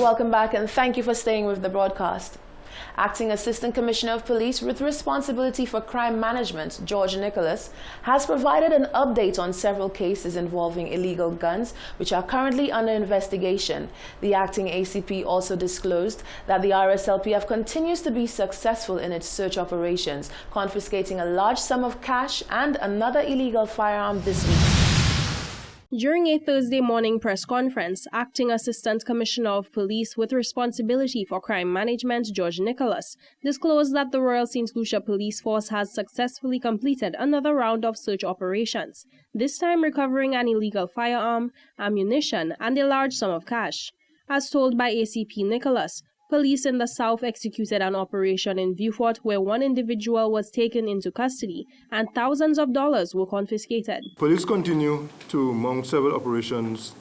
Welcome back and thank you for staying with the broadcast. Acting Assistant Commissioner of Police with responsibility for crime management, George Nicholas, has provided an update on several cases involving illegal guns, which are currently under investigation. The acting ACP also disclosed that the RSLPF continues to be successful in its search operations, confiscating a large sum of cash and another illegal firearm this week. During a Thursday morning press conference, Acting Assistant Commissioner of Police with responsibility for crime management, George Nicholas, disclosed that the Royal St. Lucia Police Force has successfully completed another round of search operations, this time recovering an illegal firearm, ammunition, and a large sum of cash. As told by ACP Nicholas, police in the South executed an operation in Beaufort where one individual was taken into custody and thousands of dollars were confiscated. Police continue to mount several operations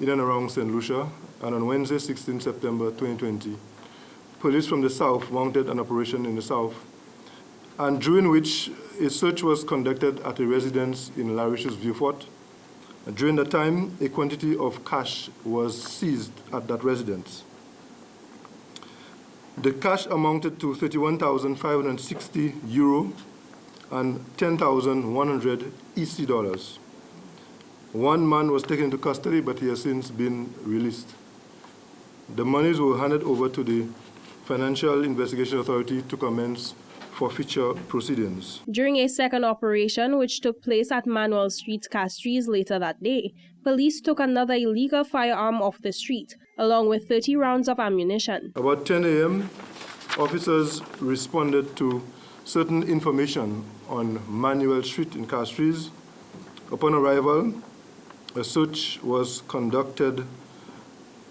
in and around St. Lucia, and on Wednesday, 16 September 2020, police from the South mounted an operation in the South, and during which a search was conducted at a residence in Larish's Beaufort. During that time, a quantity of cash was seized at that residence. The cash amounted to €31,560 and 10,100 EC dollars. One man was taken into custody, but he has since been released. The monies were handed over to the Financial Investigation Authority to commence forfeiture proceedings. During a second operation, which took place at Manuel Street, Castries later that day, police took another illegal firearm off the street, along with 30 rounds of ammunition. About 10 a.m., officers responded to certain information on Manuel Street in Castries. Upon arrival, a search was conducted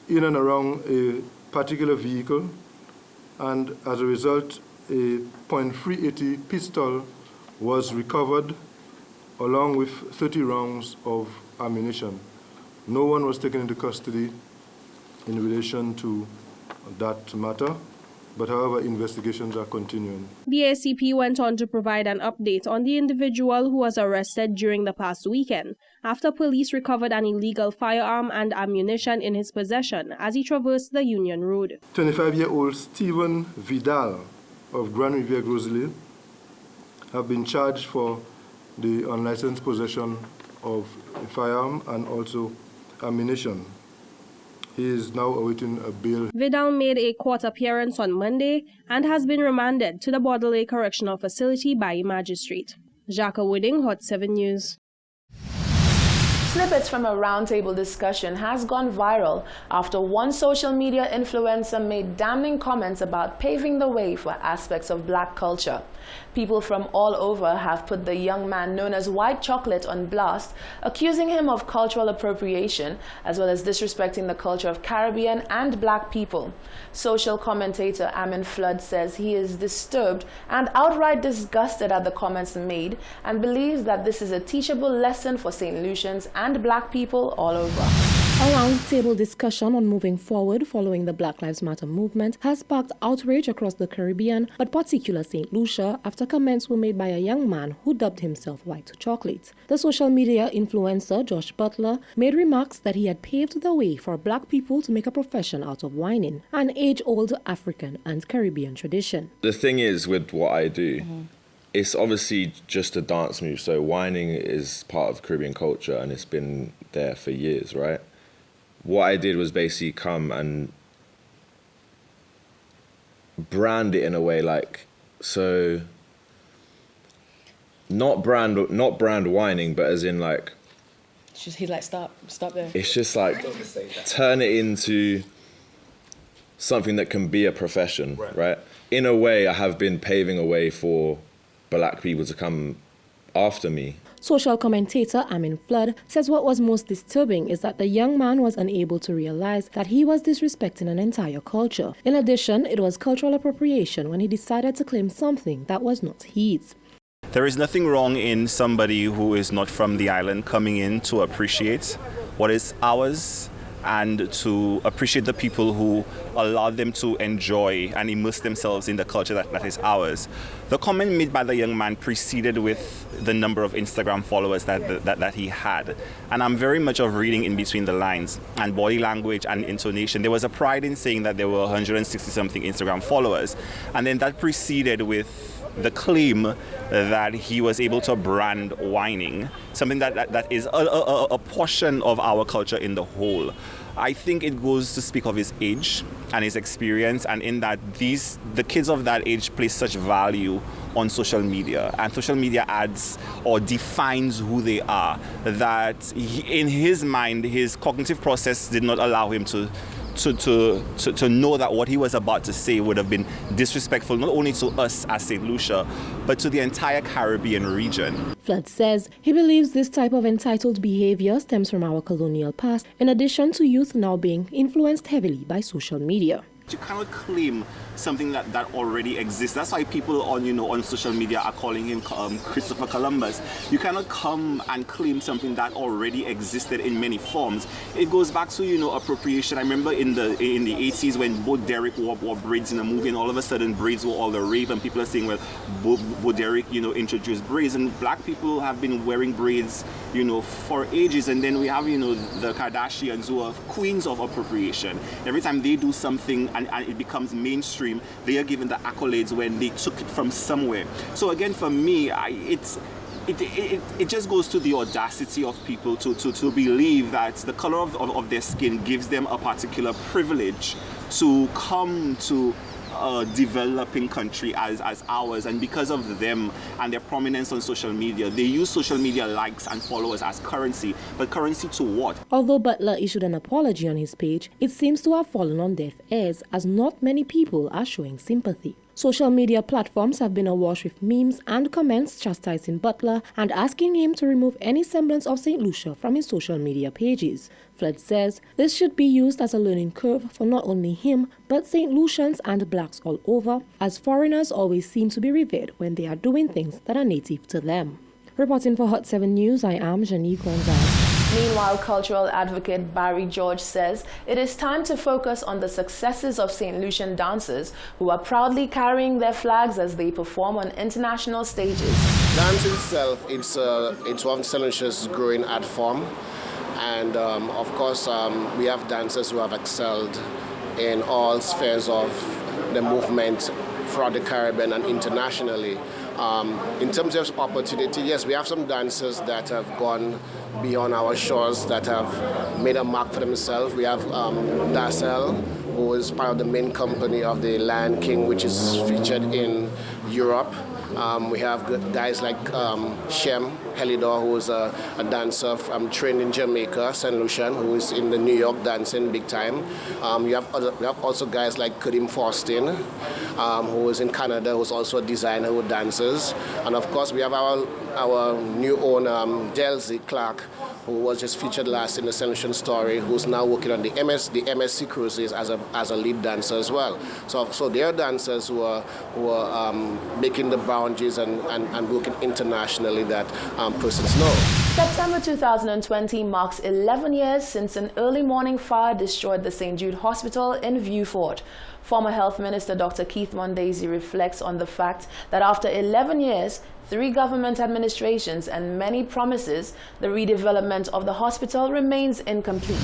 in and around a particular vehicle, and as a result, a .380 pistol was recovered along with 30 rounds of ammunition. No one was taken into custody in relation to that matter, but however, investigations are continuing. The ACP went on to provide an update on the individual who was arrested during the past weekend after police recovered an illegal firearm and ammunition in his possession as he traversed the Union Road. 25-year-old Stephen Vidal of Grand Riviere Grosley have been charged for the unlicensed possession of a firearm and also ammunition. He is now awaiting a bail. Vidal made a court appearance on Monday and has been remanded to the Bordelais Correctional Facility by a magistrate. Jacques Wooding, Hot 7 News. Snippets from a roundtable discussion has gone viral after one social media influencer made damning comments about paving the way for aspects of black culture. People from all over have put the young man known as White Chocolate on blast, accusing him of cultural appropriation as well as disrespecting the culture of Caribbean and black people. Social commentator Amin Flood says he is disturbed and outright disgusted at the comments made and believes that this is a teachable lesson for St. Lucians and black people all over. A roundtable discussion on moving forward following the Black Lives Matter movement has sparked outrage across the Caribbean, but particularly St. Lucia, after comments were made by a young man who dubbed himself White Chocolate. The social media influencer, Josh Butler, made remarks that he had paved the way for black people to make a profession out of whining, an age-old African and Caribbean tradition. The thing is with what I do, it's obviously just a dance move, so whining is part of Caribbean culture and it's been there for years, right? What I did was basically come and brand it in a way like, so not brand whining, but as in like, He's like, stop there. It's just like, turn it into something that can be a profession, right? In a way, I have been paving a way for black people to come after me. Social commentator Amin Flood says what was most disturbing is that the young man was unable to realize that he was disrespecting an entire culture. In addition, it was cultural appropriation when he decided to claim something that was not his. There is nothing wrong in somebody who is not from the island coming in to appreciate what is ours and to appreciate the people who allow them to enjoy and immerse themselves in the culture that is ours. The comment made by the young man preceded with the number of Instagram followers that he had. And I'm very much of reading in between the lines and body language and intonation. There was a pride in saying that there were 160-something Instagram followers. And then that preceded with the claim that he was able to brand whining, something that is a portion of our culture in the whole. I think it goes to speak of his age and his experience, and in that the kids of that age place such value on social media, and social media adds or defines who they are, that in his mind, his cognitive process did not allow him to know that what he was about to say would have been disrespectful not only to us as St. Lucia, but to the entire Caribbean region. Flood says he believes this type of entitled behavior stems from our colonial past, in addition to youth now being influenced heavily by social media. You cannot claim something that already exists. That's why people on social media are calling him Christopher Columbus. You cannot come and claim something that already existed in many forms. It goes back to appropriation. I remember in the 80s when Bo Derek wore braids in a movie, and all of a sudden braids were all the rave, and people are saying, well, Bo Derek introduced braids, and black people have been wearing braids for ages. And then we have the Kardashians, who are queens of appropriation. Every time they do something and it becomes mainstream, they are given the accolades when they took it from somewhere. So again, for me, it just goes to the audacity of people to believe that the color of their skin gives them a particular privilege to come to a developing country as ours, and because of them and their prominence on social media, they use social media likes and followers as currency. But currency to what? Although Butler issued an apology on his page, it seems to have fallen on deaf ears, as not many people are showing sympathy. Social media platforms have been awash with memes and comments chastising Butler and asking him to remove any semblance of St. Lucia from his social media pages. Flood says this should be used as a learning curve for not only him, but St. Lucians and blacks all over, as foreigners always seem to be revered when they are doing things that are native to them. Reporting for Hot 7 News, I am Janique Gonzalez. Meanwhile, cultural advocate Barry George says it is time to focus on the successes of St. Lucian dancers who are proudly carrying their flags as they perform on international stages. Dance itself, it's one of St. Lucia's growing art form. And of course, we have dancers who have excelled in all spheres of the movement throughout the Caribbean and internationally. In terms of opportunity, yes, we have some dancers that have gone beyond our shores, that have made a mark for themselves. We have Dassel, who is part of the main company of the Lion King, which is featured in Europe. We have guys like Shem Helidor, who is a dancer trained in Jamaica, St. Lucian, who is in the New York dancing big time. We have also guys like Kadim Faustin, who is in Canada, who's also a designer who dances. And of course, we have our new owner, Delzy Clark, who was just featured last in the St. Lucian story, who's now working on the MSC cruises as a lead dancer as well. So there are dancers who are making the boundaries and working internationally that persons know. September 2020 marks 11 years since an early morning fire destroyed the St. Jude Hospital in Vieux-Fort. Former Health Minister Dr. Keith Mondesi reflects on the fact that after 11 years, 3 government administrations and many promises, the redevelopment of the hospital remains incomplete.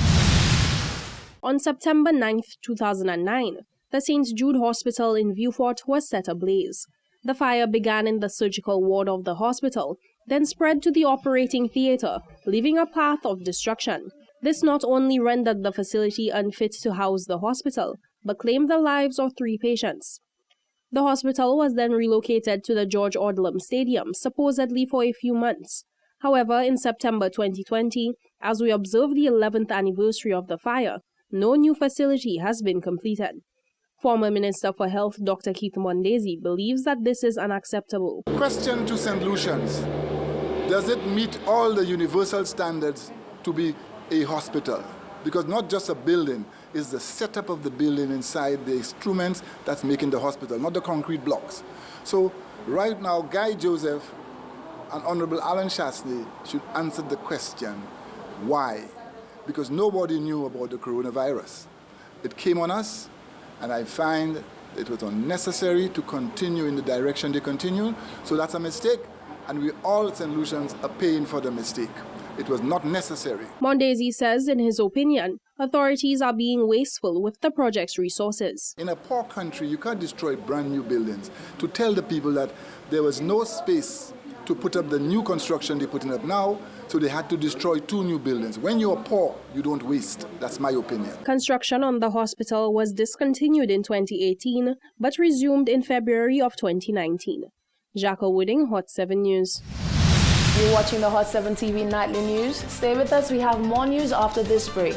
On September 9, 2009, the St. Jude Hospital in Vieux-Fort was set ablaze. The fire began in the surgical ward of the hospital, then spread to the operating theater, leaving a path of destruction. This not only rendered the facility unfit to house the hospital, but claimed the lives of 3 patients. The hospital was then relocated to the George Odlum Stadium, supposedly for a few months. However, in September 2020, as we observe the 11th anniversary of the fire, no new facility has been completed. Former Minister for Health Dr. Keith Mondesi believes that this is unacceptable. Question to St. Lucians: does it meet all the universal standards to be a hospital? Because not just a building, it's the setup of the building inside, the instruments that's making the hospital, not the concrete blocks. So right now, Guy Joseph and Honorable Alan Shastney should answer the question, why? because nobody knew about the coronavirus. It came on us, and I find it was unnecessary to continue in the direction they continue. So that's a mistake, and we all St. Lucians are paying for the mistake. It was not necessary. Mondesi says, in his opinion, authorities are being wasteful with the project's resources. In a poor country, you can't destroy brand new buildings. To tell the people that there was no space to put up the new construction they're putting up now, so they had to destroy 2 new buildings. When you're poor, you don't waste. That's my opinion. Construction on the hospital was discontinued in 2018, but resumed in February of 2019. Jacko Wooding, Hot 7 News. You're watching the Hot 7 TV Nightly News. Stay with us, we have more news after this break.